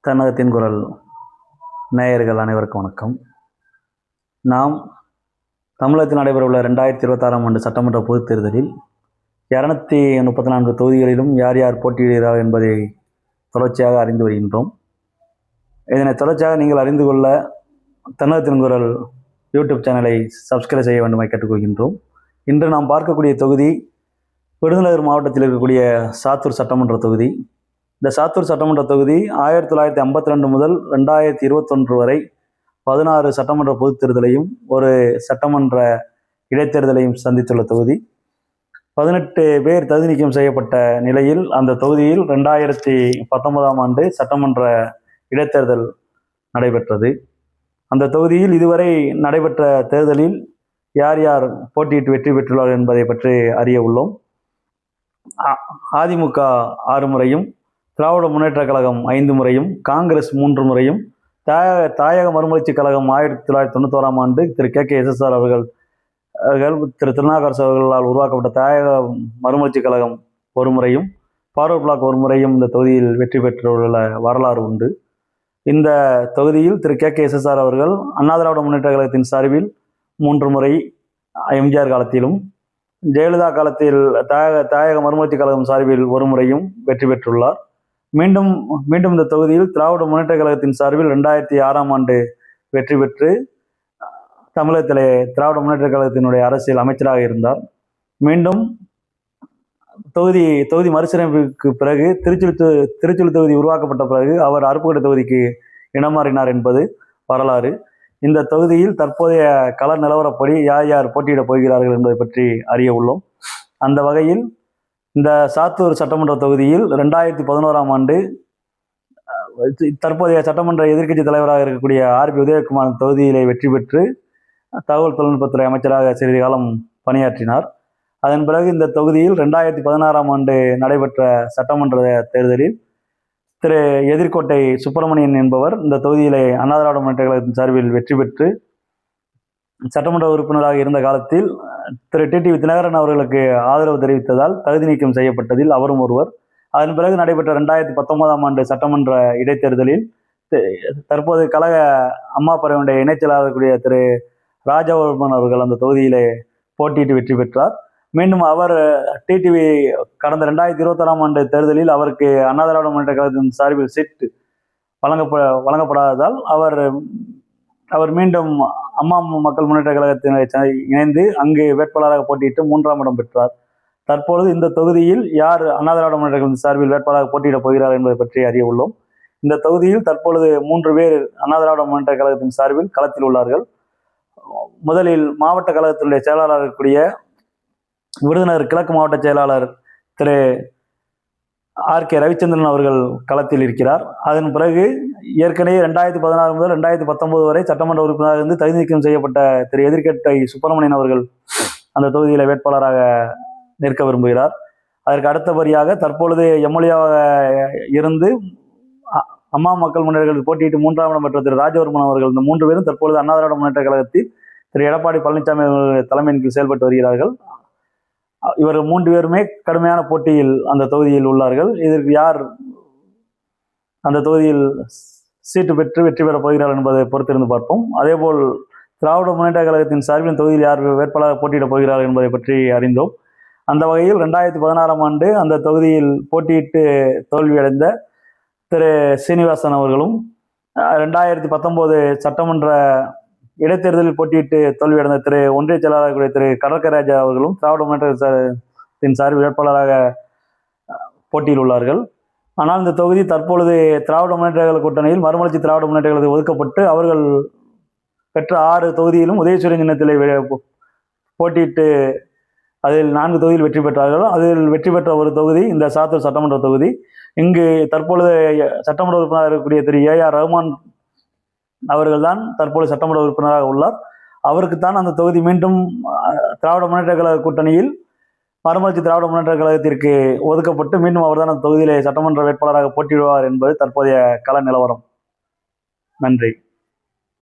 தென்னகத்தின் குரல் நேயர்கள் அனைவருக்கும் வணக்கம். நாம் தமிழகத்தில் நடைபெறவுள்ள 2026ஆம் ஆண்டு சட்டமன்ற பொதுத் தேர்தலில் 234 தொகுதிகளிலும் யார் யார் போட்டியிடுகிறார்கள் என்பதை தொடர்ச்சியாக அறிந்து வருகின்றோம். இதனை தொடர்ச்சியாக நீங்கள் அறிந்து கொள்ள தென்னகத்தின் குரல் யூடியூப் சேனலை சப்ஸ்கிரைப் செய்ய வேண்டுமாய் கேட்டுக்கொள்கின்றோம். இன்று நாம் பார்க்கக்கூடிய தொகுதி விருதுநகர் மாவட்டத்தில் இருக்கக்கூடிய சாத்தூர் சட்டமன்ற தொகுதி. இந்த சாத்தூர் சட்டமன்ற தொகுதி 1952 முதல் 2021 வரை 16 சட்டமன்ற பொதுத் தேர்தலையும் ஒரு சட்டமன்ற இடைத்தேர்தலையும் சந்தித்துள்ள தொகுதி. 18 பேர் தகுதி நீக்கம் செய்யப்பட்ட நிலையில் அந்த தொகுதியில் 2019ஆம் ஆண்டு சட்டமன்ற இடைத்தேர்தல் நடைபெற்றது. அந்த தொகுதியில் இதுவரை நடைபெற்ற தேர்தலில் யார் யார் போட்டியிட்டு வெற்றி பெற்றுள்ளார்கள் என்பதை பற்றி அறிய உள்ளோம். அதிமுக 6 முறையும், திராவிட முன்னேற்ற கழகம் 5 முறையும், காங்கிரஸ் 3 முறையும், தாயக மறுமலர்ச்சி கழகம் 1991ஆம் ஆண்டு திரு KKSSR அவர்கள் திரு திருநாகரசு அவர்களால் உருவாக்கப்பட்ட தாயக மறுமலர்ச்சி கழகம் 1 முறையும், ஃபார்வர்ட் பிளாக் 1 முறையும் இந்த தொகுதியில் வெற்றி பெற்றுள்ள வரலாறு உண்டு. இந்த தொகுதியில் திரு KKSSR அவர்கள் அண்ணா திராவிட முன்னேற்ற கழகத்தின் சார்பில் 3 முறை எம்ஜிஆர் காலத்திலும், ஜெயலலிதா காலத்தில் தாயக மறுமலர்ச்சி கழகம் சார்பில் 1 முறையும் வெற்றி பெற்றுள்ளார். மீண்டும் இந்த தொகுதியில் திராவிட முன்னேற்ற கழகத்தின் சார்பில் 2006ஆம் ஆண்டு வெற்றி பெற்று தமிழகத்திலே திராவிட முன்னேற்ற கழகத்தினுடைய அரசியல் அமைச்சராக இருந்தார். மீண்டும் தொகுதி மறுசீரமைப்புக்கு பிறகு திருச்சுழி தொகுதி உருவாக்கப்பட்ட பிறகு அவர் அருப்புக்கோட்டை தொகுதிக்கு இடம் மாறினார் என்பது வரலாறு. இந்த தொகுதியில் தற்போதைய கள நிலவரப்படி யார் யார் போட்டியிடப் போகிறார்கள் என்பதை பற்றி அறிய உள்ளோம். அந்த வகையில் இந்த சாத்தூர் சட்டமன்ற தொகுதியில் 2011ஆம் ஆண்டு தற்போதைய சட்டமன்ற எதிர்க்கட்சி தலைவராக இருக்கக்கூடிய RB உதயகுமார் தொகுதியிலே வெற்றி பெற்று தகவல் தொழில்நுட்பத்துறை அமைச்சராக சிறிது காலம் பணியாற்றினார். அதன் பிறகு இந்த தொகுதியில் 2016ஆம் ஆண்டு நடைபெற்ற சட்டமன்ற தேர்தலில் திரு எதிர்கோட்டை சுப்பிரமணியன் என்பவர் இந்த தொகுதியிலே அண்ணா திராவிட முன்னேற்ற கழகத்தின் சார்பில் வெற்றி பெற்று சட்டமன்ற உறுப்பினராக இருந்த காலத்தில் திரு TTV தினகரன் அவர்களுக்கு ஆதரவு தெரிவித்ததால் தகுதி நீக்கம் செய்யப்பட்டதில் அவரும் ஒருவர். அதன் பிறகு நடைபெற்ற 2019ஆம் ஆண்டு சட்டமன்ற இடைத்தேர்தலில் தற்போது கழக அம்மா பரவனுடைய இணைச் செயலாளர் திரு ராஜவர்மன் அவர்கள் அந்த தொகுதியிலே போட்டியிட்டு வெற்றி பெற்றார். மீண்டும் அவர் TTV கடந்த 2021ஆம் ஆண்டு தேர்தலில் அவருக்கு அண்ணா திராவிட முன்னேற்ற கழகத்தின் சார்பில் சீட் வழங்கப்படாததால் அவர் மீண்டும் அம்மா மக்கள் முன்னேற்ற கழகத்தினை இணைந்து அங்கு வேட்பாளராக போட்டியிட்டு 3ஆம் இடம் பெற்றார். தற்பொழுது இந்த தொகுதியில் யார் அண்ணா திராவிட முன்னேற்ற கழகத்தின் சார்பில் வேட்பாளராக போட்டியிடப் போகிறார் என்பதை பற்றி அறிய உள்ளோம். இந்த தொகுதியில் தற்பொழுது 3 பேர் அண்ணா திராவிட முன்னேற்ற கழகத்தின் சார்பில் களத்தில் உள்ளார்கள். முதலில் மாவட்ட கழகத்தினுடைய செயலாளர் இருக்கக்கூடிய விருதுநகர் கிழக்கு மாவட்ட செயலாளர் திரு RK ரவிச்சந்திரன் அவர்கள் களத்தில் இருக்கிறார். அதன் பிறகு ஏற்கனவே 2016 முதல் 2019 வரை சட்டமன்ற உறுப்பினராக இருந்து தகுதி நீக்கம் செய்யப்பட்ட திரு எதிர்கோட்டை சுப்பிரமணியன் அவர்கள் அந்த தொகுதியில் வேட்பாளராக நிற்க விரும்புகிறார். அதற்கு அடுத்தபடியாக தற்பொழுது MLA-வாக இருந்து அம்மா மக்கள் முன்னேற்ற போட்டியிட்டு 3ஆம் இடம் பெற்ற திரு ராஜவர்மன் அவர்கள் இந்த 3 பேரும் தற்பொழுது அண்ணா திராவிட முன்னேற்ற கழகத்தில் திரு எடப்பாடி பழனிசாமி அவர்கள் தலைமையின் கீழ் செயல்பட்டு வருகிறார்கள். இவர்கள் 3 பேருமே கடுமையான போட்டியில் அந்த தொகுதியில் உள்ளார்கள். இதற்கு யார் அந்த தொகுதியில் சீட்டு பெற்று வெற்றி பெறப் போகிறார்கள் என்பதை பொறுத்திருந்து பார்ப்போம். அதேபோல் திராவிட முன்னேற்ற கழகத்தின் சார்பில் தொகுதியில் யார் வேட்பாளராக போட்டியிடப் போகிறார்கள் என்பதை பற்றி அறிந்தோம். அந்த வகையில் 2016ஆம் ஆண்டு அந்த தொகுதியில் போட்டியிட்டு தோல்வியடைந்த திரு சீனிவாசன் அவர்களும் 2019 சட்டமன்ற இடைத்தேர்தலில் போட்டியிட்டு தோல்வியடைந்த திரு ஒன்றிய செயலாளர் திரு கடற்கராஜா அவர்களும் திராவிட முன்னேற்றத்தின் சார்பில் வேட்பாளராக போட்டியில் உள்ளார்கள். ஆனால் இந்த தொகுதி தற்பொழுது திராவிட முன்னேற்ற கழக கூட்டணியில் மறுமலர்ச்சி திராவிட முன்னேற்ற கழகத்தில் ஒதுக்கப்பட்டு அவர்கள் பெற்ற 6 தொகுதியிலும் உதயசூரியன் சின்னத்திலே போட்டியிட்டு அதில் 4 தொகுதியில் வெற்றி பெற்றார்கள். அதில் வெற்றி பெற்ற ஒரு தொகுதி இந்த சாத்தூர் சட்டமன்ற தொகுதி. இங்கு தற்பொழுது சட்டமன்ற உறுப்பினராக இருக்கக்கூடிய திரு AR ரஹ்மான் அவர்கள் தான் தற்போது சட்டமன்ற உறுப்பினராக உள்ளார். அவருக்குத்தான் அந்த தொகுதி மீண்டும் திராவிட முன்னேற்ற கழக கூட்டணியில் மறுமலர்ச்சி திராவிட முன்னேற்ற கழகத்திற்கு ஒதுக்கப்பட்டு மீண்டும் அவர்தான் அந்த தொகுதியிலே சட்டமன்ற வேட்பாளராக போட்டியிடுவார் என்பது தற்போதைய கள நிலவரம். நன்றி.